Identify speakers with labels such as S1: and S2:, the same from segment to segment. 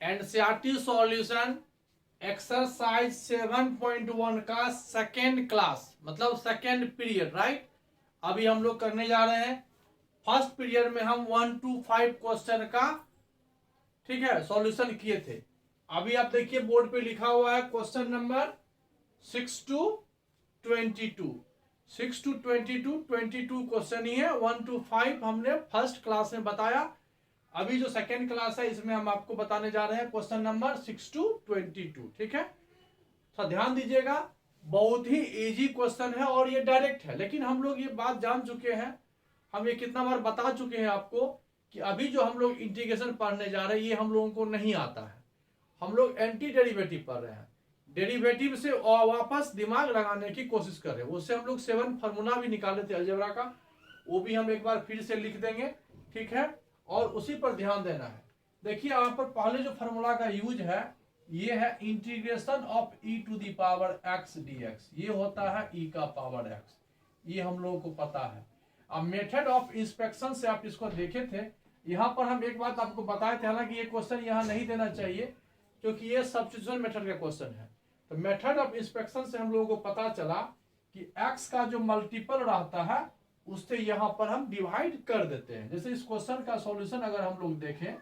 S1: NCERT solution exercise 7.1 का second class मतलब second period, right. अभी हम लोग करने जा रहे हैं फर्स्ट पीरियड में हम 1 to 5 क्वेश्चन का, ठीक है, सॉल्यूशन किए थे। अभी आप देखिए बोर्ड पे लिखा हुआ है question number 6 to 22। 6 to 22 question ही है। 1 to 5 हमने फर्स्ट क्लास में बताया। अभी जो सेकेंड क्लास है इसमें हम आपको बताने जा रहे हैं क्वेश्चन नंबर 6 to 22, ठीक है। तो ध्यान दीजिएगा, बहुत ही इजी क्वेश्चन है और ये डायरेक्ट है। लेकिन हम लोग ये बात जान चुके हैं, हम ये कितना बार बता चुके हैं आपको कि अभी जो हम लोग इंटीग्रेशन पढ़ने जा रहे हैं ये हम लोगों को नहीं आता है। हम लोग एंटी डेरिवेटिव पढ़ रहे हैं, डेरिवेटिव से वापस दिमाग लगाने की कोशिश कर रहे हैं। उससे हम लोग 7 फार्मूला भी निकाले थे अलजेब्रा का, वो भी हम एक बार फिर से लिख देंगे, ठीक है। और उसी पर ध्यान देना है। देखिए यहाँ पर पहले जो फार्मूला का यूज है ये है integration of e to the power x dx। ये होता है e का पावर x, ये हम लोगों को पता है। अब मेथड ऑफ इंस्पेक्शन से आप इसको देखे थे। यहाँ पर हम एक बात आपको बताए थे, हालांकि ये क्वेश्चन यहाँ नहीं देना चाहिए क्योंकि ये सब्स्टिट्यूशन मेथड का क्वेश्चन है। तो मेथड ऑफ इंस्पेक्शन से हम लोगों को पता चला कि x का जो मल्टीपल रहता है उससे यहाँ पर हम डिवाइड कर देते हैं। जैसे इस क्वेश्चन का सॉल्यूशन अगर हम लोग देखें,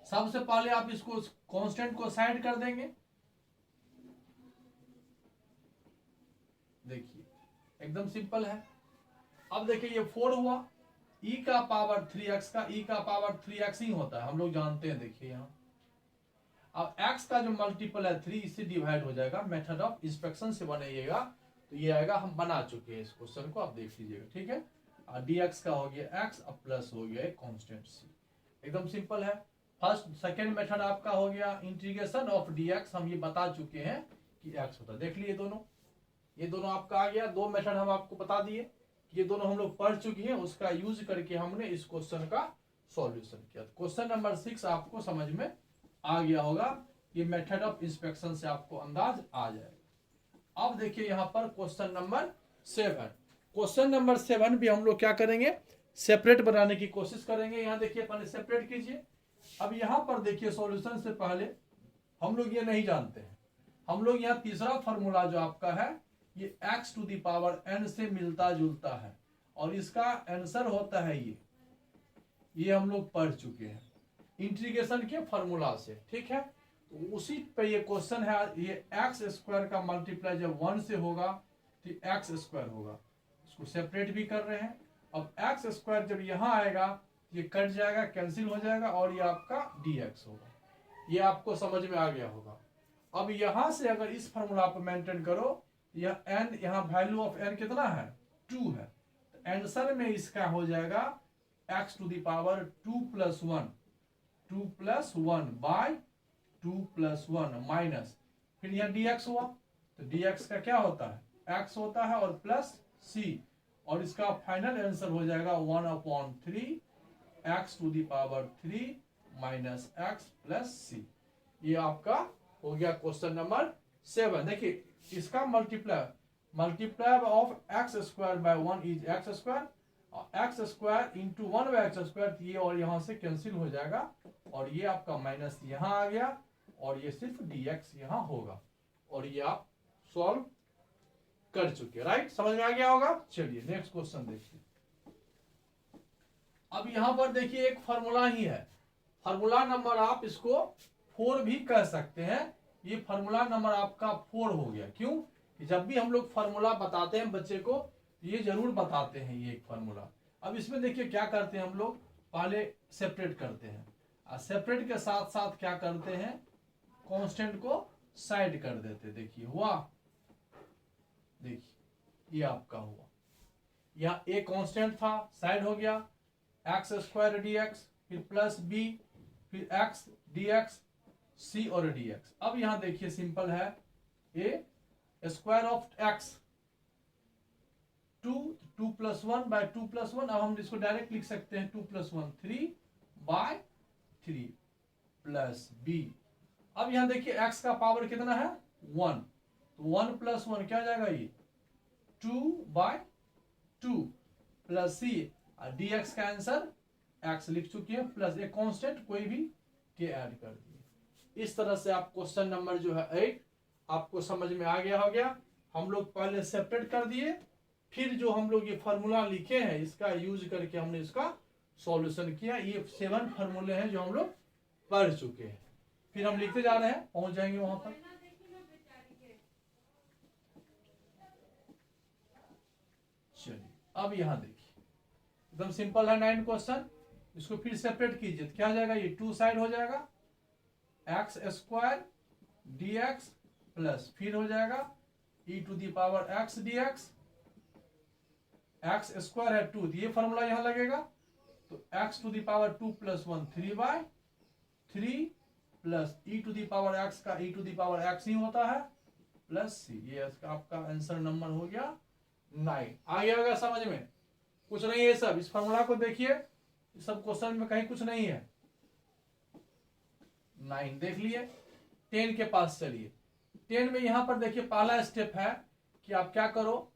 S1: सबसे पहले आप इसको कांस्टेंट को साइड कर देंगे। देखिए एकदम सिंपल है। अब देखिए ये 4 हुआ, e का पावर 3x का e का पावर 3x ही होता है, हम लोग जानते हैं। देखिए यहाँ अब x का जो मल्टीपल है 3, इससे डिवाइड हो जाएगा। मेथड ऑफ इंस्पेक्शन से बनाइएगा तो ये आएगा। हम बना चुके हैं इस क्वेश्चन को, आप देख लीजिएगा, ठीक है। और dx का हो गया x, अब प्लस हो गया एक कांस्टेंट c। एकदम सिंपल है। फर्स्ट सेकेंड मेथड आपका हो गया इंटीग्रेशन ऑफ dx। हम ये बता चुके हैं कि x होता है। देख लिए ये दोनों आपका आ गया। दो मेथड हम आपको बता दिए, ये दोनों हम लोग पढ़ चुके हैं। उसका यूज करके हमने इस क्वेश्चन का सॉल्यूशन किया। क्वेश्चन नंबर 6 आपको समझ में आ गया होगा। ये मेथड ऑफ इंस्पेक्शन से आपको अंदाज आ जाएगा। अब देखिए यहाँ पर क्वेश्चन नंबर 7। क्वेश्चन नंबर 7 भी हम लोग क्या करेंगे, सेपरेट बनाने की कोशिश करेंगे। यहाँ देखिए पहले सेपरेट कीजिए। अब यहाँ पर देखिए सॉल्यूशन से पहले हम लोग ये नहीं जानते हैं। हम लोग यहाँ तीसरा फॉर्मूला जो आपका है ये x to the power n से मिलता जुलता है और इसका आंसर होता है ये हम लोग पढ़ चुके हैं इंटीग्रेशन के फॉर्मूला से, ठीक है। तो उसी पे ये क्वेश्चन है। ये एक्स स्क्वायर का मल्टीप्लाई जब 1 से होगा तो एक्स स्क्वायर होगा। इसको सेपरेट भी कर रहे हैं। अब एक्स स्क्वायर जब यहाँ आएगा ये कट जाएगा, कैंसिल हो जाएगा और ये आपका dx होगा। ये आपको समझ में आ गया होगा। अब यहां से अगर इस फॉर्मूला पर मेंटेन करो, यह n, यहाँ वैल्यू ऑफ n कितना है 2 है, तो आंसर में इसका हो जाएगा x to the power 2 plus 1, 2 plus 1 by 2 plus 1 minus, फिर यह dx हुआ। तो dx का क्या होता है x होता है और प्लस c, और इसका फाइनल आंसर हो जाएगा 1/3 x to the power 3 minus x plus c। ये आपका हो गया क्वेश्चन नंबर 7। देखिए इसका multiply of x square by 1 is x square, और x square into 1 by x square, ये और यहाँ से कैंसिल हो जाएगा और ये आपका माइनस यहाँ आ गया और ये सिर्फ dx यहाँ होगा। और ये आप सॉल्व कर चुके, राइट। समझ में आ गया होगा। चलिए नेक्स्ट क्वेश्चन देखिए। अब यहां पर देखिए एक फार्मूला ही है। फार्मूला नंबर आप इसको 4 भी कह सकते हैं। ये फार्मूला नंबर आपका 4 हो गया। क्यों कि जब भी हम लोग फार्मूला बताते हैं बच्चे को ये जरूर बताते हैं ये एक फार्मूला। अब इसमें देखिए क्या करते हैं हम लोग, पहले सेपरेट करते हैं और सेपरेट के साथ साथ क्या करते हैं कांस्टेंट को साइड कर देते। देखिए हुआ, देखिए ये आपका हुआ। यहाँ a कांस्टेंट था, साइड हो गया, एक्स स्क्वायर dx, फिर प्लस b, फिर x dx, c और dx। अब यहां देखिए सिंपल है, a square of x 2 plus 1 by 2 plus 1। अब हम इसको डायरेक्ट लिख सकते हैं 2 प्लस 1 3 बाय 3 प्लस b। अब यहां देखिए x का पावर कितना है 1, तो 1 प्लस 1 क्या हो जाएगा ये 2 बाय 2 प्लस c। dx का आंसर x लिख चुके हैं प्लस एक कांस्टेंट कोई भी के ऐड कर दिए। इस तरह से आप क्वेश्चन नंबर जो है 8 आपको समझ में आ गया हो गया। हम लोग पहले सेपरेट कर दिए, फिर जो हम लोग ये फॉर्मूला लिखे हैं इसका यूज करके हमने इसका सॉल्यूशन किया। ये 7 फॉर्मूले हैं जो हम लोग पढ़ चुके हैं। फिर हम लिखते जा रहे हैं, पहुंच जाएंगे वहां पर। चलिए अब यहां देखिए, एकदम सिंपल है 9 क्वेश्चन। इसको फिर सेपरेट कीजिए तो क्या हो जाएगा, ये 2 साइड हो जाएगा x square d x plus फिर हो जाएगा e to the power x d x. X square है 2, ये फॉर्मूला यहां लगेगा तो x to the power 2 plus 1 3/3 plus e to the power x का e to the power x ही होता है प्लस सी। ये आपका आंसर नंबर हो गया 9। आ गया होगा समझ में? कुछ नहीं है सब, इस फॉर्मूला को देखिए, सब क्वेश्चन में कहीं कुछ नहीं है। 9 देख लिए। 10 के पास चलिए। 10 में यहां पर देखिए पहला स्टेप है कि आप क्या करो,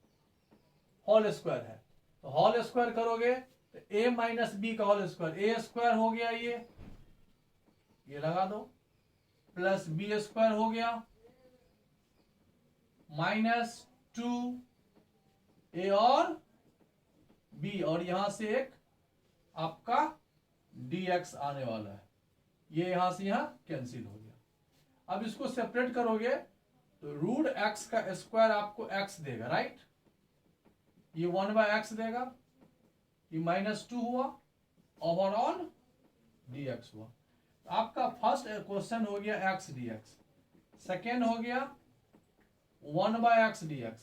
S1: होल स्क्वायर है तो होल स्क्वायर करोगे तो a माइनस बी का होल स्क्वायर, ए स्क्वायर हो गया ये लगा दो, प्लस बी स्क्वायर हो गया माइनस 2a और b, और यहां से एक आपका dx आने वाला है, ये यहां से यहां कैंसिल हो गया। अब इसको सेपरेट करोगे तो रूट एक्स का स्क्वायर आपको x देगा, राइट? ये 1/x देगा, ये -2 हुआ, ओवरऑल dx हुआ। आपका फर्स्ट क्वेश्चन हो गया x dx, सेकेंड हो गया 1/x dx,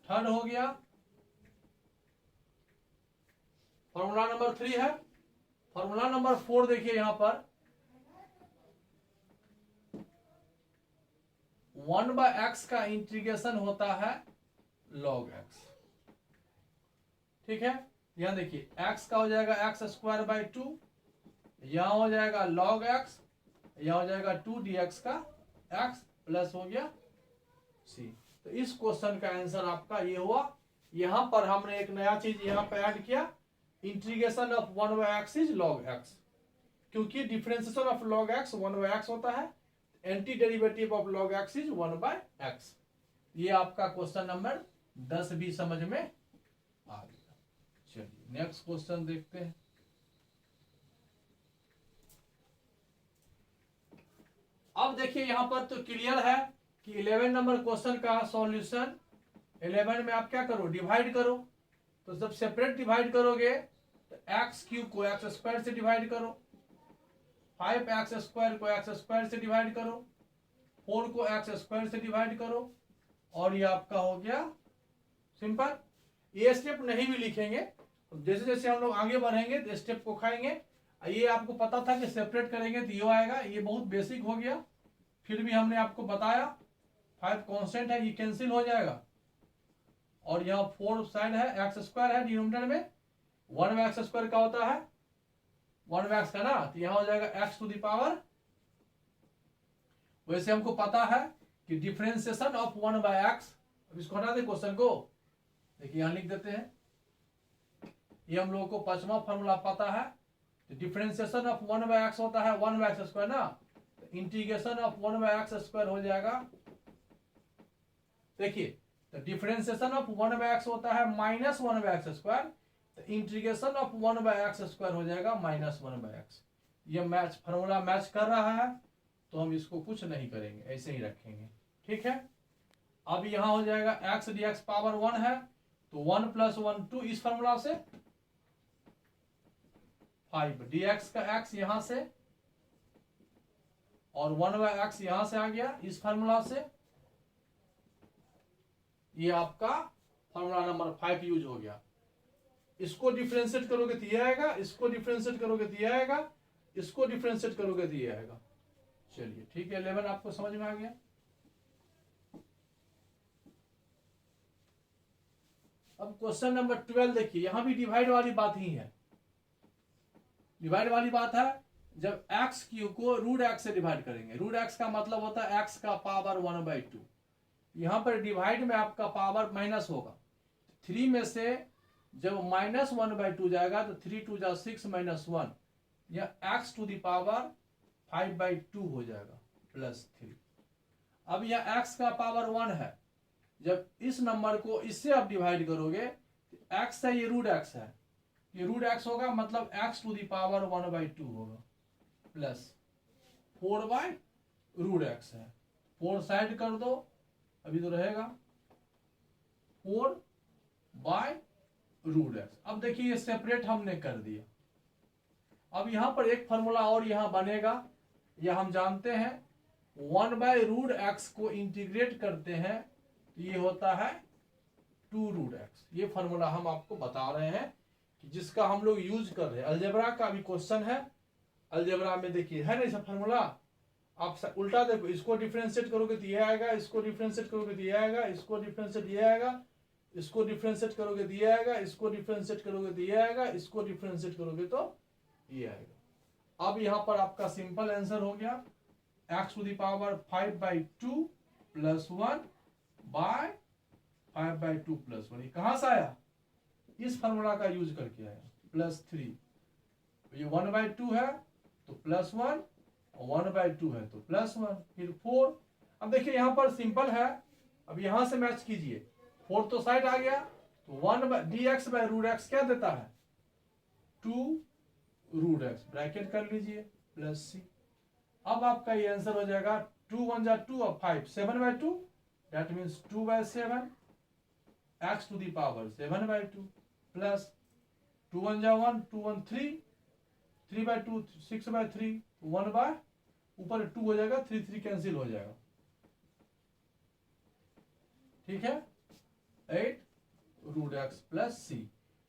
S1: थर्ड हो गया फॉर्मूला नंबर 3 है। फॉर्मूला नंबर 4 देखिए यहां पर 1/x का इंटीग्रेशन होता है log x, ठीक है? यहां देखिए x का हो जाएगा x²/2, यहां हो जाएगा log x, यहां हो जाएगा 2 dx का x प्लस हो गया c। तो इस क्वेश्चन का आंसर आपका ये हुआ। यहां पर हमने एक नया चीज यहां पर ऐड किया, integration of 1/x is log x, क्योंकि differentiation of log x 1/x होता है, anti derivative of log x is 1/x। ये आपका क्वेश्चन नंबर 10 भी समझ में आ गया। चलिए नेक्स्ट क्वेश्चन देखते हैं। अब देखिए यहां पर तो क्लियर है कि 11 नंबर क्वेश्चन का सॉल्यूशन, 11 में आप क्या करो, डिवाइड करो। तो जब सेपरेट डिवाइड करोगे तो x³ को x² से डिवाइड करो, 5x² को x² से डिवाइड करो, 4 को x² से डिवाइड करो, और ये आपका हो गया सिंपल। ये स्टेप नहीं भी लिखेंगे, जैसे जैसे हम लोग आगे बढ़ेंगे तो स्टेप को खाएंगे। ये आपको पता था कि सेपरेट करेंगे तो ये आएगा, ये बहुत बेसिक हो गया, फिर भी हमने आपको बताया। 5 कांस्टेंट है, ये कैंसिल हो जाएगा, और यहाँ 4 साइड है, x² है डिनोमिनेटर में, 1/x² का होता है 1/x का ना, तो यहां हो जाएगा x टू द पावर। वैसे हमको पता है कि डिफरेंशिएशन ऑफ 1/x, अब इसको हटा दे क्वेश्चन को, देखिए यहां लिख देते हैं, ये हम लोगों को 5वां फॉर्मूला पता है। तो डिफरेंशिएशन ऑफ 1/x होता है 1/x² ना, तो इंटीग्रेशन ऑफ 1/x² हो जाएगा। देखिए तो डिफरेंशिएशन ऑफ 1/x होता है -1/x², तो इंटीग्रेशन ऑफ 1/x² हो जाएगा -1/x। ये मैच फॉर्मूला मैच कर रहा है तो हम इसको कुछ नहीं करेंगे, ऐसे ही रखेंगे, ठीक है? अब यहां हो जाएगा x dx पावर 1 है, तो 1 + 1 2 इस फॉर्मूला से, 5 dx का x यहां से, और 1/x यहां से आ गया इस फॉर्मूला से। ये आपका फॉर्मूला नंबर 5 यूज हो गया। इसको डिफरेंशिएट करोगे तो ये आएगा, इसको डिफरेंशिएट करोगे तो ये आएगा, इसको डिफरेंशिएट करोगे तो ये आएगा। चलिए ठीक है, 11 आपको समझ में आ गया। अब क्वेश्चन नंबर 12 देखिए, यहां भी डिवाइड वाली बात ही है। डिवाइड वाली बात है जब x³ को √x से डिवाइड करेंगे। √x का मतलब होता है x का पावर 1/2। यहां पर डिवाइड में आपका पावर माइनस होगा, 3 में से जब -1/2 जाएगा तो 3 × 2 = 6 - 1, यह x टू द पावर 5/2 हो जाएगा +3। अब यह x का पावर 1 है, जब इस नंबर को इससे आप डिवाइड करोगे x है, ये रूट x है, ये रूट x होगा, मतलब x टू दी पावर 1/2 होगा प्लस 4/√x है। 4 साइड कर दो, अभी तो रहेगा 4/√x। अब देखिए ये सेपरेट हमने कर दिया। अब यहां पर एक फॉर्मूला और यहां बनेगा, यह हम जानते हैं 1/√x को इंटीग्रेट करते हैं तो ये होता है 2√x। ये फॉर्मूला हम आपको बता रहे हैं कि जिसका हम लोग यूज कर रहे हैं। अलजेब्रा का भी क्वेश्चन है, अलजेब्रा में देखिए है ना ऐसा फॉर्मूला। आप उल्टा देखो, इसको डिफरेंशिएट करोगे तो ये आएगा, इसको डिफरेंशिएट करोगे तो ये आएगा, इसको डिफरेंशिएट ये आएगा, इसको डिफरेंशिएट करोगे तो ये आएगा, इसको डिफरेंशिएट करोगे तो ये आएगा, इसको डिफरेंशिएट करोगे तो ये आएगा। अब यहां पर आपका सिंपल आंसर हो गया x to the power 5/2 plus 1/5/2 plus 1। कहां से आया? इस फॉर्मूला का यूज करके आया, +3। ये 1/2 है तो +1, 1/2 है तो +1, फिर 4। अब देखिए यहां पर सिंपल है, अब यहां से मैच कीजिए, 4 तो साइड आ गया तो 1/dx/√x क्या देता है? 2√x, ब्रैकेट कर लीजिए +c। अब आपका ये आंसर हो जाएगा 2 1 जा 2 और 5 7/2, that means 2/7 x to the power 7/2 plus 2 1 जा 1 2 1 3 3/2 6/3 1/ ऊपर 2 हो जाएगा, 3 3 कैंसिल हो जाएगा, ठीक है, 8√x प्लस c।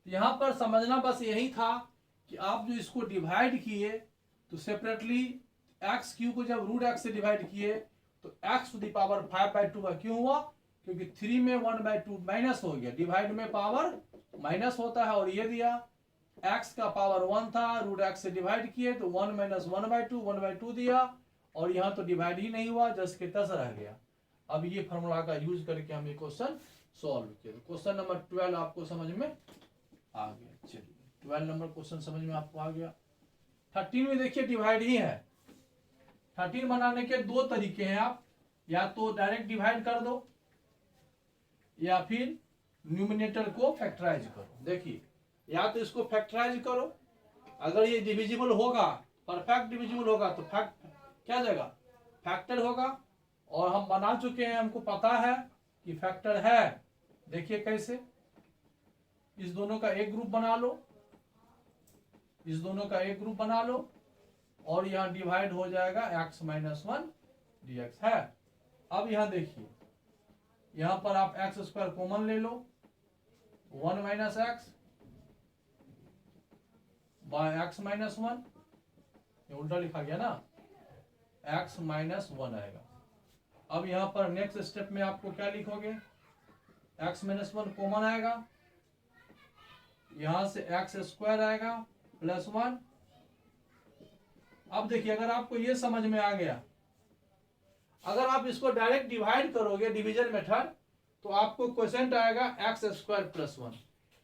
S1: यहां पर समझना बस यही था कि आप जो इसको डिवाइड किए तो सेपरेटली x³ को जब √x से डिवाइड किए तो x टू दी पावर 5/2 का क्यों हुआ? क्योंकि 3 में 1/2 माइनस हो गया, डिवाइड में पावर माइनस होता है, और ये दिया x का पावर 1 था, √x से डिवाइड किए तो 1 - 1/2 1/2 दिया, और यहां तो डिवाइड ही नहीं हुआ, जस्ट के तस रह गया। अब ये फॉर्मूला का यूज करके हम ये क्वेश्चन सॉल्व किया। क्वेश्चन नंबर 12 आपको समझ में आ गया। चलिए 12 नंबर क्वेश्चन समझ में आपको आ गया। 13 में देखिए डिवाइड ही है। 13 बनाने के दो तरीके हैं, आप या तो डायरेक्ट डिवाइड कर दो या फिर न्यूमिनेटर को फैक्टराइज करो। देखिए या तो इसको फैक्टराइज करो, अगर ये डिविजिबल होगा, परफेक्ट डिविजिबल होगा तो क्या जाएगा? फैक्टर होगा, और हम बना चुके हैं, हमको पता है कि फैक्टर है। देखिए कैसे, इस दोनों का एक ग्रुप बना लो, इस दोनों का एक ग्रुप बना लो, और यहां डिवाइड हो जाएगा x - 1 dx है। अब यहां देखिए, यहां पर आप x² कॉमन ले लो, 1 - x बाय x - 1, ये उल्टा लिखा गया ना, x - 1 आएगा। अब यहां पर नेक्स्ट स्टेप में आपको क्या लिखोगे? x - 1 कॉमन आएगा, यहां से x² आएगा प्लस 1। अब देखिए अगर आपको ये समझ में आ गया, अगर आप इसको डायरेक्ट डिवाइड करोगे डिवीजन मेथड, तो आपको क्वेश्चन आएगा x² प्लस 1।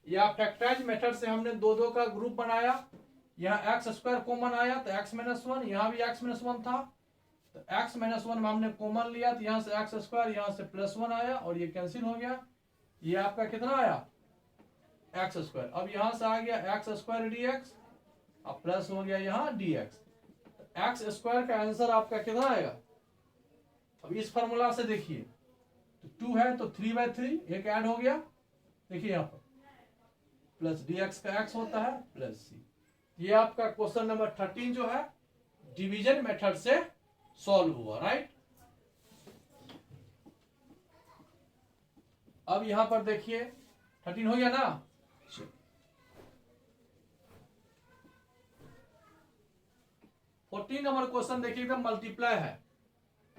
S1: या फैक्टराइज मेथड से हमने दो का ग्रुप बनाया, यहाँ x² कॉमन आया तो x - 1, यहाँ भी x - 1 था तो x - 1 में हमने कॉमन लिया तो यहाँ से x², यहाँ से +1 आया, और ये कैंसिल हो गया। ये आपका कितना आया? x²। अब यहाँ से आ गया x² dx, अब प्लस हो गया यहाँ dx। x² का आंसर आपका कितना आएगा? अब इस फॉर्मूला से देखिए, तो 2 है तो 3/3 एक ऐड हो गया, देखिए यहाँ पर प्लस dx का x होता है प्लस c। ये आपका क्वेश्चन नंबर 13 जो है डिवीजन मेथड से सॉल्व हुआ, राइट। अब यहां पर देखिए 13 हो गया ना। 14 नंबर क्वेश्चन देखिए, एकदम मल्टीप्लाई है।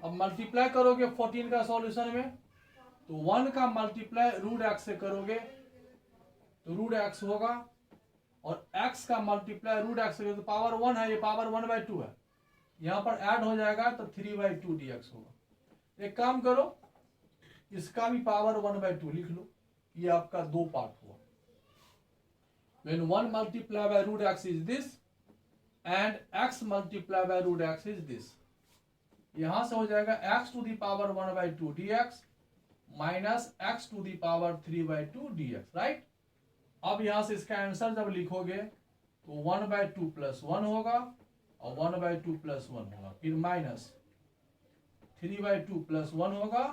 S1: अब मल्टीप्लाई करोगे 14 का सॉल्यूशन में, तो 1 का मल्टीप्लाई √x से करोगे तो √x होगा, और x का मल्टीप्लाई √x से तो पावर 1 है, ये पावर 1/2 है, यहां पर ऐड हो जाएगा तो 3/2 dx होगा। एक काम करो, इसका भी पावर 1/2 लिख लो, ये आपका दो पार्ट हुआ। When 1 multiplied by √x is this, and x multiply by root x is this. यहां से हो जाएगा x to the power 1/2 dx minus x to the power 3/2 dx, right. अब यहां से इसका आंसर जब लिखोगे तो 1/2 प्लस 1 होगा और 1/2 प्लस 1 होगा, फिर माइनस 3/2 प्लस 1 होगा,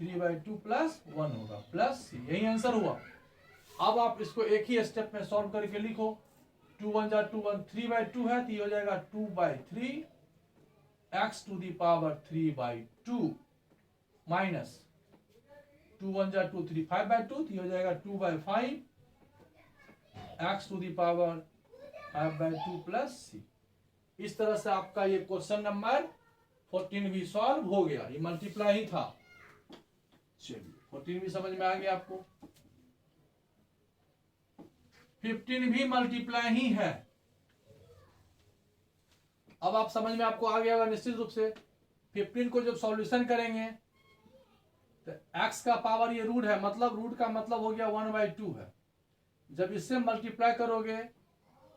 S1: 3/2 प्लस 1 होगा, प्लस यही आंसर हुआ। अब आप इसको एक ही स्टेप में सॉल्व करके लिखो। 2 1 जा 2 1, 3/2 है तो ये हो जाएगा 2/3 x to the power 3/2 minus 2 1 जा 2 3, 5/2 तो ये हो जाएगा 2/5 x to the power 5/2 plus c। इस तरह से आपका ये क्वेश्चन नंबर 14 भी सॉल्व हो गया। ये मल्टीप्लाई ही था। चलिए 14 भी समझ में आ गया आपको। 15 भी मल्टीप्लाई ही है। अब आप समझ में आपको आ गया होगा निश्चित रूप से। 15 को जब सॉल्यूशन करेंगे तो x का पावर ये रूट है, मतलब रूट का मतलब हो गया 1/2 है। जब इससे मल्टीप्लाई करोगे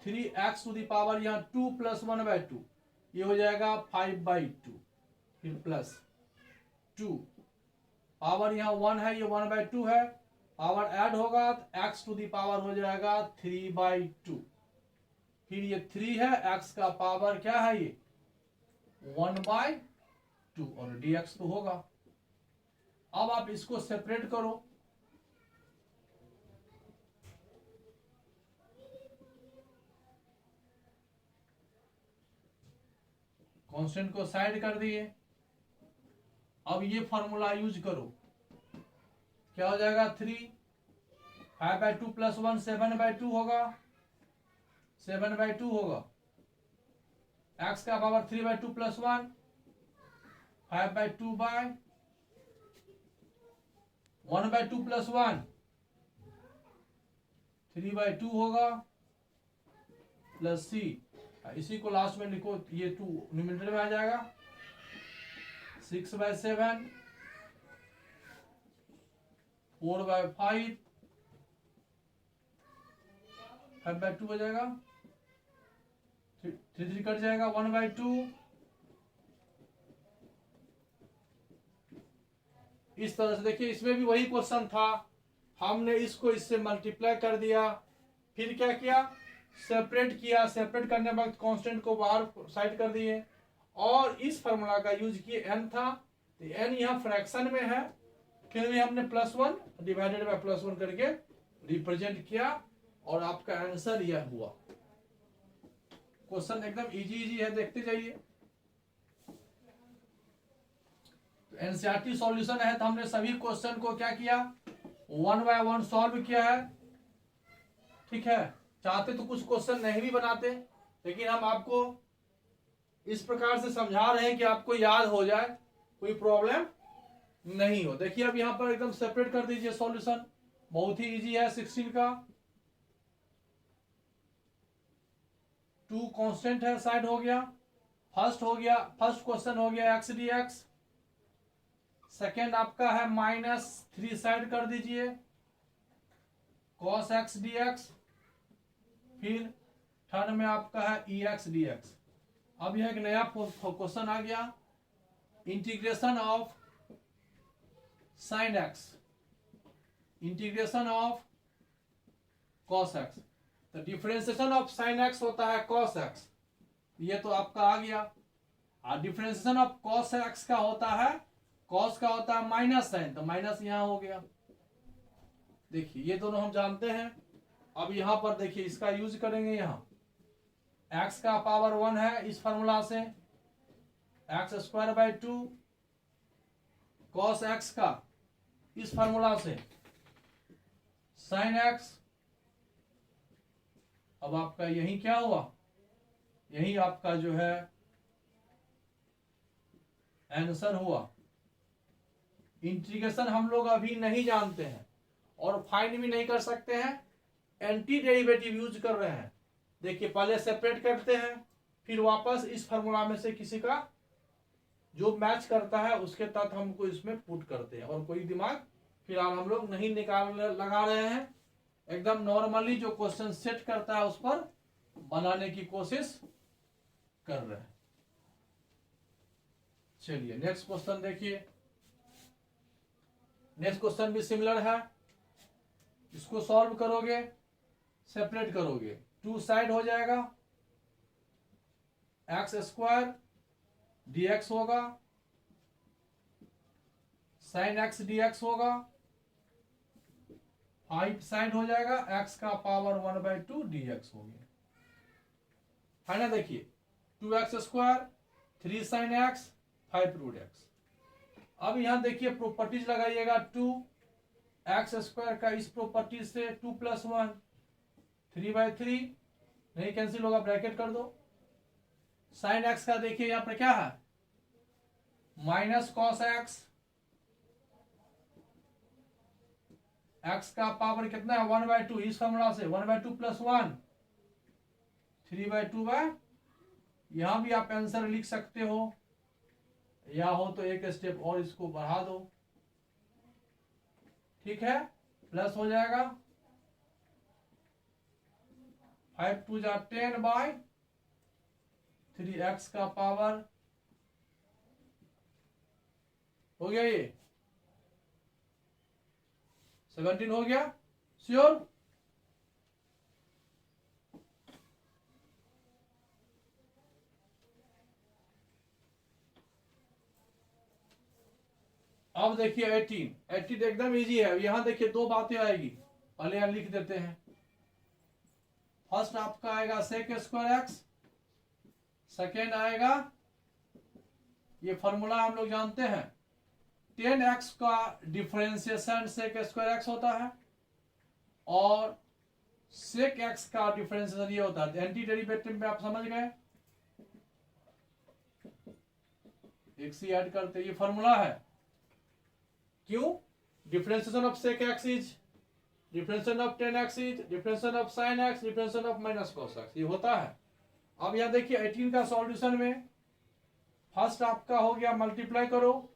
S1: 3x टू दी पावर यहाँ 2 प्लस 1/2 ये हो जाएगा 5/2, फिर प्लस 2 पावर यहाँ 1 है, ये 1/2 है, पावर ऐड होगा तो x टू दी पावर हो जाएगा 3/2, फिर ये 3 है, x का पावर क्या है ये 1/2 और dx तो होगा। अब आप इसको सेपरेट करो। कांस्टेंट को साइड कर दिए। अब ये फॉर्मूला यूज करो, क्या हो जाएगा 3 5/2 प्लस 1 7/2 होगा, 7/2 होगा। x का पावर 3/2 प्लस 1 5/2 बाय 1/2 प्लस 1 3/2 होगा प्लस c। इसी को लास्ट में लिखो, ये 2 न्यूमरेटर में आ जाएगा 6/7 4/5 5/2 हो जाएगा, 3 कट जाएगा 1/2। इस तरह से देखिए इसमें भी वही क्वेश्चन था, हमने इसको इससे मल्टीप्लाई कर दिया, फिर क्या किया सेपरेट किया। सेपरेट करने के बाद कांस्टेंट को बाहर साइड कर दिए और इस फार्मूला का यूज किए। n था तो n यहाँ फ्रैक्शन में है, फिर भी हमने +1 डिवाइडेड बाय +1 करके रिप्रेजेंट किया और आपका आंसर यह हुआ। क्वेश्चन एकदम इजी है, देखते जाइए। एनसीईआरटी सॉल्यूशन है तो हमने सभी क्वेश्चन को क्या किया 1 बाय 1 सॉल्व किया है, ठीक है। चाहते तो कुछ क्वेश्चन नहीं भी बनाते, लेकिन हम आपको इस प्रकार से समझा रहे हैं कि आपको याद हो जाए, कोई प्रॉब्लम नहीं हो। देखिए अब यहां पर एकदम सेपरेट कर दीजिए सॉल्यूशन, बहुत ही इजी है। 16 का 2 कांस्टेंट है, साइड हो गया। फर्स्ट क्वेश्चन हो गया x dx। सेकेंड आपका है -3 साइड कर दीजिए cos x dx। फिर थर्ड में आपका है ex dx। अब यह एक नया क्वेश्चन आ गया, integration of sin x, integration of cos x। तो डिफरेंशिएशन ऑफ sin x होता है cos x, ये तो आपका आ गया। और डिफरेंशिएशन ऑफ cos x का होता है, cos का होता है माइनस साइन, तो माइनस यहां हो गया। देखिए ये दोनों हम जानते हैं। अब यहां पर देखिए इसका यूज करेंगे। यहां x का पावर 1 है, इस फॉर्मूला से x²/2 cos x का इस फॉर्मूला से sin x। अब आपका यही क्या हुआ, यही आपका जो है आंसर हुआ। इंटीग्रेशन हम लोग अभी नहीं जानते हैं और फाइंड भी नहीं कर सकते हैं, एंटी डेरिवेटिव यूज कर रहे हैं। देखिए पहले सेपरेट करते हैं, फिर वापस इस फार्मूला में से किसी का जो मैच करता है उसके तहत हमको इसमें पुट करते हैं, और कोई दिमाग फिलहाल हम लोग नहीं लगा रहे हैं। एकदम नॉर्मली जो क्वेश्चन सेट करता है उस पर बनाने की कोशिश कर रहे हैं। चलिए नेक्स्ट क्वेश्चन देखिए। नेक्स्ट क्वेश्चन भी सिमिलर है। इसको सॉल्व करोगे, सेपरेट करोगे, टू साइड हो जाएगा, एक्स स्क्वायर dx होगा, साइन एक्स dx होगा, 5 साइड हो जाएगा, x का पावर 1/2 dx हो गया, है ना। देखिए 2x square 3 sine x 5 root x. अब यहां देखिए प्रॉपर्टीज लगाइएगा, 2x स्क्वायर का इस प्रॉपर्टी से 2 + 1 3/3 नहीं कैंसिल होगा, ब्रैकेट कर दो। साइन एक्स का देखिए यहां पर क्या है, माइनस कॉस एक्स, एक्स का पावर कितना है 1/2, इस फॉर्मूला से 1/2 + 1 3/2 यहां भी आप आंसर लिख सकते हो, या हो तो एक स्टेप और इसको बढ़ा दो, ठीक है, प्लस हो जाएगा 5 2 जा 10/3 एक्स का पावर हो गया, ये 17 हो गया, श्योर। अब देखिए 18 एकदम इजी है। यहां देखिए दो बातें आएगी, पहले यहां लिख देते हैं। फर्स्ट आपका आएगा सेक स्क्वायर एक्स, सेकेंड आएगा, ये फॉर्मूला हम लोग जानते हैं, 10x का डिफरेंशिएशन सेक स्क्वायर एक्स होता है, और सेक एक्स का डिफरेंशिएशन ये होता है। एंटी डेरिवेटिव में आप समझ गए, एक सी ऐड करते, ये फॉर्मूला है। क्यों? Differentiation of sec x is differentiation of 10x is differentiation of sine x differentiation of minus cos x, ये होता है। अब यहां देखिए 18 का सॉल्यूशन में फर्स्ट आपका हो गया, मल्टीप्लाई करो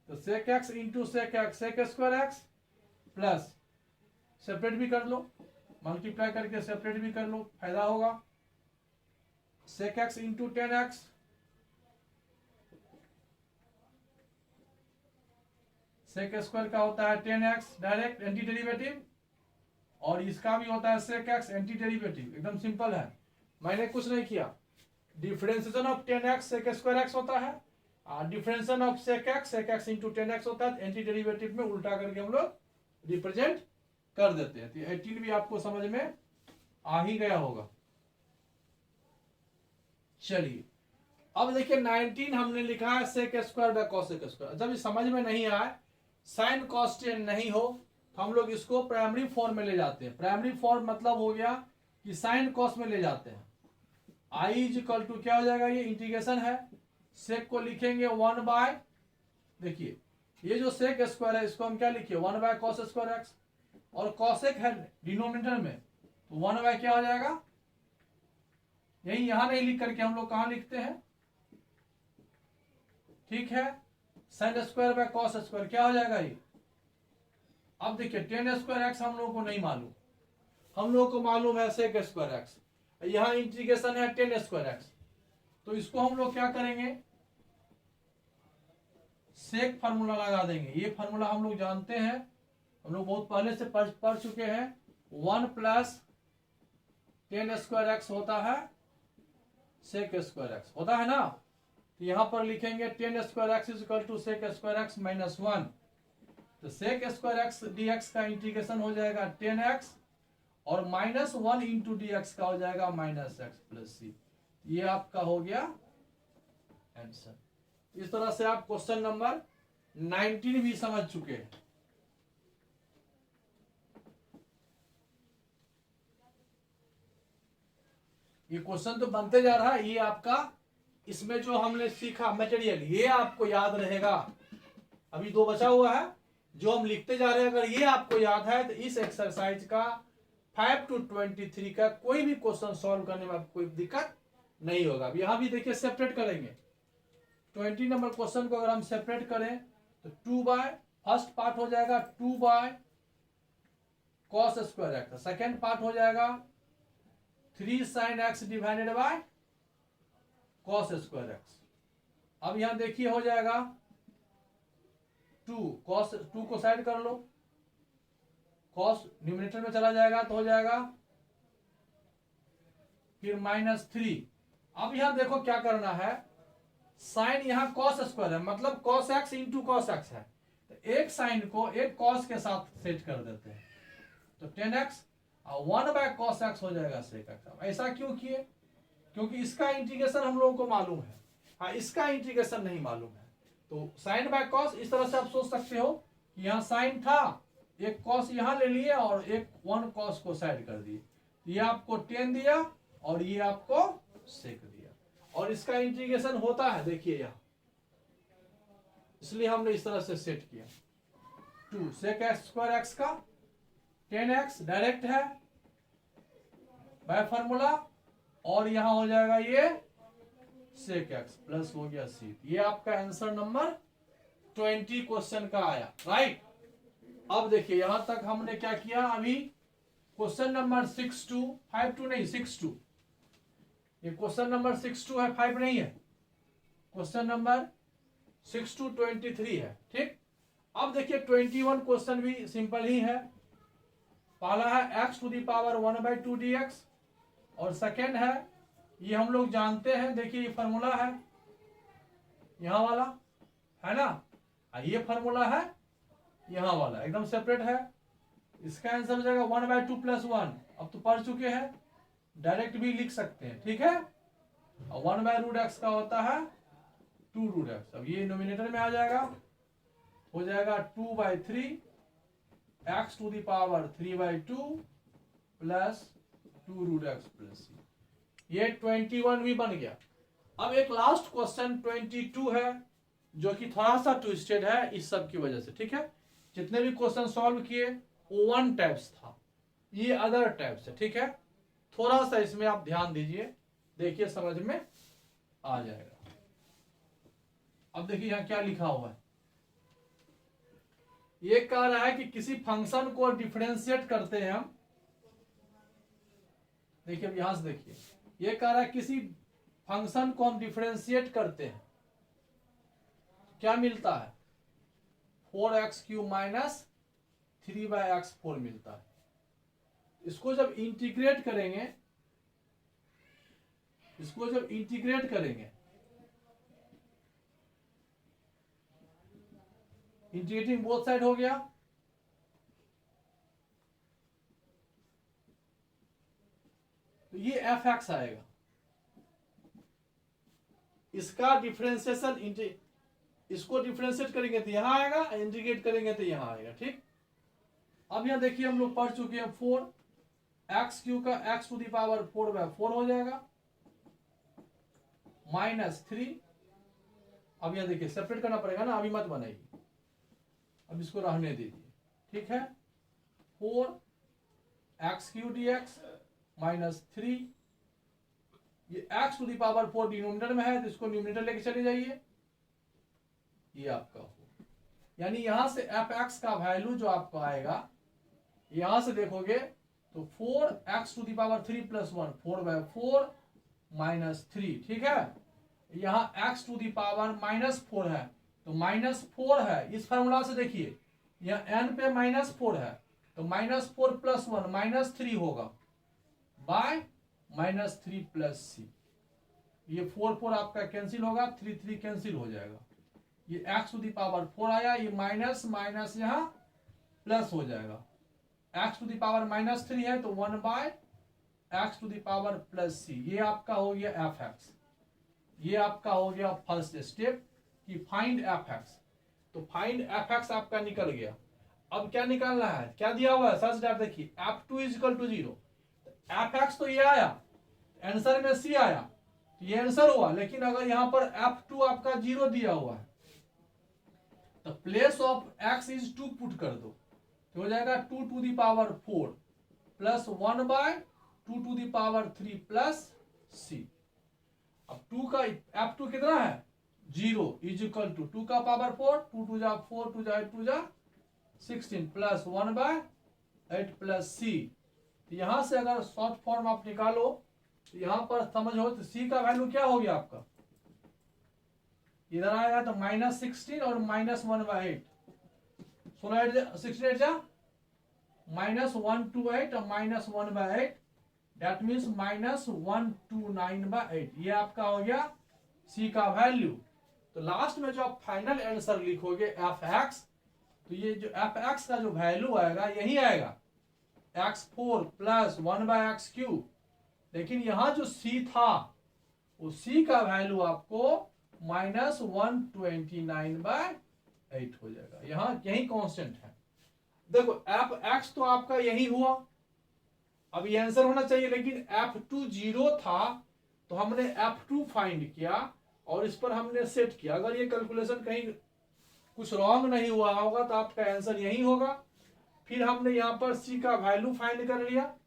S1: तो sec x into sec x sec square x, plus separate भी कर लो, मल्टीप्लाई करके सेपरेट भी कर लो, फायदा होगा, sec x into 10x sec square का होता है 10x डायरेक्ट एंटी डेरिवेटिव, और इसका भी होता है सेक एक्स एंटी डेरिवेटिव, एकदम सिंपल है, मैंने कुछ नहीं किया। Differentiation of 10x sec square x होता है, और differentiation of sec x into 10x होता है, एंटी डेरिवेटिव में उल्टा करके हम लोग रिप्रेजेंट कर देते हैं। तो 18 भी आपको समझ में आ ही गया होगा। चलिए अब देखिए 19 हमने लिखा है sec square by cos square. जब ये समझ में नहीं आए, साइन कॉस टेन नहीं हो, तो हम लोग इसको प्राइमरी फॉर्म में ले जाते हैं। प्राइमरी फॉर्म मतलब हो गया कि साइन कॉस में ले जाते हैं। आई इज इक्वल टू क्या हो जाएगा, ये इंटीग्रेशन है, सेक को लिखेंगे 1/, देखिए ये जो सेक स्क्वायर है इसको हम क्या लिखे 1/cos स्क्वायर एक्स, और कॉसेक है डिनोमिनेटर में, तो 1/ क्या हो जाएगा, यही यहां नहीं लिख करके हम लोग कहां लिखते हैं, ठीक है, sine square by cos square क्या हो जाएगा ये। अब देखिए 10 स्क्वायर एक्स हम लोगों को नहीं मालूम, हम लोगों को मालूम है सेक स्क्वायर एक्स, यहां इंटीग्रेशन है 10 स्क्वायर एक्स, तो इसको हम लोग क्या करेंगे, सेक फार्मूला लगा देंगे। ये फार्मूला हम लोग जानते हैं, हम लोग बहुत पहले से पढ़ चुके हैं। 1 + 10 स्क्वायर एक्स होता है सेक स्क्वायर एक्स, होता है ना। तो यहां पर लिखेंगे 10 square x is equal to sec square x minus 1, तो सेक स्क्वायर एक्स dx का इंटीग्रेशन हो जाएगा 10x, और -1 इंटू dx का हो जाएगा -x + c। ये आपका हो गया आंसर। इस तरह से आप क्वेश्चन नंबर 19 भी समझ चुके हैं। ये क्वेश्चन तो बनते जा रहा है, ये आपका इसमें जो हमने सीखा मटेरियल ये आपको याद रहेगा। अभी 2 बचा हुआ है जो हम लिखते जा रहे हैं, अगर ये आपको याद है तो इस एक्सरसाइज का 5 to 23 का कोई भी क्वेश्चन सॉल्व करने में आपको कोई दिक्कत नहीं होगा। अब यहां भी देखिए सेपरेट करेंगे, 20 नंबर क्वेश्चन को अगर हम सेपरेट करें तो 2/, फर्स्ट पार्ट हो जाएगा 2/cos square x, second part हो जाएगा 3 sin x divided by cos square x. अब यहां देखिए हो जाएगा 2 कॉस, 2 को साइड कर लो, कॉस न्यूमरेटर में चला जाएगा तो हो जाएगा फिर -3। अब यहां देखो क्या करना है, साइन यहां कॉस स्क्वायर है, मतलब cos x into cos x है, तो एक साइन को एक कॉस के साथ सेट कर देते हैं, तो 10x और 1/cos x हो जाएगा sec x। ऐसा क्यों किए, क्योंकि इसका इंटीग्रेशन हम लोगों को मालूम है, हाँ इसका इंटीग्रेशन नहीं मालूम है। तो साइन बाय कॉस इस तरह से आप सोच सकते हो कि यहाँ साइन था, एक कॉस यहाँ ले लिए और एक 1 cos को साइड कर दिए, ये आपको 10 दिया और ये आपको सेक दिया, और इसका इंटीग्रेशन होता है देखिए यहाँ, इसलिए हमने इस तरह से सेट किया। 2 sec x स्क्वायर एक्स का 10x डायरेक्ट है बाय फार्मूला, और यहां हो जाएगा ये sec x प्लस हो गया c। ये आपका आंसर नंबर 20 क्वेश्चन का आया, राइट। अब देखिए यहां तक हमने क्या किया, अभी क्वेश्चन नंबर 62, 52 नहीं 62, ये क्वेश्चन नंबर 62 है, 5 नहीं है, क्वेश्चन नंबर 62 23 है, ठीक। अब देखिए 21 क्वेश्चन भी सिंपल ही है। पहला है x to the power 1/2 dx, और सेकेंड है, ये हम लोग जानते हैं, देखिए ये फॉर्मूला है यहां वाला, है ना, ये फॉर्मूला है यहां वाला, एकदम सेपरेट है। इसका आंसर हो जाएगा 1/2 + 1, अब तो पढ़ चुके हैं, डायरेक्ट भी लिख सकते हैं, ठीक है। और 1/√x का होता है 2√x, अब ये नोमिनेटर में आ जाएगा, हो जाएगा 2/3 x to the power 3/2 plus 2√x plus c। ये 21 भी बन गया। अब एक लास्ट क्वेश्चन 22 है, जो कि थोड़ा सा ट्विस्टेड है इस सब की वजह से, ठीक है। जितने भी क्वेश्चन सॉल्व किए वो 1 टाइप्स था, ये अदर टाइप्स है, ठीक है। थोड़ा सा इसमें आप ध्यान दीजिए, देखिए समझ में आ जाएगा। अब देखिए यहां क्या लिखा हुआ है, ये कह रहा है कि किसी फंक्शन को डिफरेंशिएट करते हैं हम, देखिए अब यहां से देखिए, ये कह रहा है किसी फंक्शन को हम डिफरेंशिएट करते हैं, क्या मिलता है 4x³ माइनस 3/x4 मिलता है। इसको जब इंटीग्रेट करेंगे, इंटीग्रेटिंग बोथ साइड हो गया, तो ये f(x) आएगा। इसका डिफरेंशिएशन, इसको डिफरेंशिएट करेंगे तो यहां आएगा, इंटीग्रेट करेंगे तो यहां आएगा, ठीक। अब यहां देखिए हम लोग पढ़ चुके हैं 4x³ का x टू दी पावर 4/4 हो जाएगा, -3। अब यहां देखिए सेपरेट करना पड़ेगा ना, अभी मत बनाइए, अब इसको रहने दीजिए, ठीक है। 4x³ dx -3, ये x to the power 4 denominator में है, तो इसको न्यूमरेटर लेके चले जाइए, ये आपका हो, यानी यहां से f(x) का वैल्यू जो आपको आएगा, यहां से देखोगे तो 4x टू दी पावर 3 + 1 4/4 -3, ठीक है। यहां x टू दी पावर -4 है, तो -4 है, इस फार्मूला से देखिए यहाँ n पे -4 है, तो -4 + 1 -3 होगा, बाय -3 + c। ये 4 आपका कैंसिल होगा, 3 कैंसिल हो जाएगा, ये x टू दी पावर 4 आया, ये माइनस माइनस यहाँ प्लस हो जाएगा, x टू दी पावर -3 है तो 1/x to the power plus c। ये आपका हो गया f(x), ये आपका हो गया फर्स्ट स्टेप कि फाइंड f(x). तो फाइंड f(x) आपका निकल गया। अब क्या निकालना है, क्या दिया हुआ है, सर्च डैट देखिए, f2 = 0, f(x) तो ये आया, आंसर में c आया, तो ये आंसर हुआ। लेकिन अगर यहां पर f2 आपका 0 दिया हुआ है, तो place of x is 2 put कर दो, तो हो जाएगा 2 to the power 4 plus 1/2 to the power 3 plus c। अब 2 का f2 कितना है 0 = 2 का पावर 4, 2 2 जा 4, 2 जा 8, 2 जा 16 प्लस 1/8 प्लस c। तो यहां से अगर शॉर्ट फॉर्म आप निकालो, तो यहां पर समझो तो c का वैल्यू क्या हो गया आपका इधर आएगा तो -16 और -1/8, 16 जा -128 और -1/8, दैट मीन्स -129/8। ये आपका हो गया सी का वैल्यू। तो लास्ट में जो आप फाइनल आंसर लिखोगे एफ एक्स, तो ये जो एफ एक्स का जो वैल्यू आएगा यही आएगा x4 + 1/x³। लेकिन यहां जो c था वो c का वैल्यू आपको -129/8 हो जाएगा। यहां यही कांस्टेंट है। देखो एफ एक्स तो आपका यही हुआ, अब ये आंसर होना चाहिए, लेकिन F2 0 था तो हमने F2 फाइंड किया और इस पर हमने सेट किया। अगर ये कैलकुलेशन कहीं कुछ रॉन्ग नहीं हुआ होगा तो आपका आंसर यही होगा। फिर हमने यहां पर C का वैल्यू फाइंड कर लिया,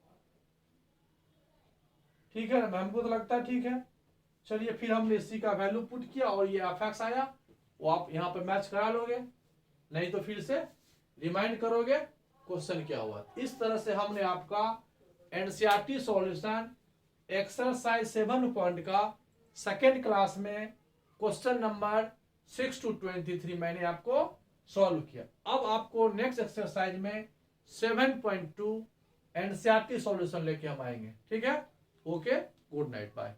S1: ठीक है, हमको तो लगता है ठीक है। चलिए फिर हमने C का वैल्यू पुट किया और ये एफ एक्स आया, वो आप यहां पर मैच करा लोगे, नहीं तो फिर से रिमाइंड करोगे क्वेश्चन क्या हुआ। इस तरह से हमने आपका एनसीईआरटी सॉल्यूशन एक्सरसाइज 7 पॉइंट का सेकेंड क्लास में क्वेश्चन नंबर 6 to 23 मैंने आपको सॉल्व किया। अब आपको नेक्स्ट एक्सरसाइज में 7.2 एनसीईआरटी सॉल्यूशन लेके हम आएंगे, ठीक है। Okay, good night, bye.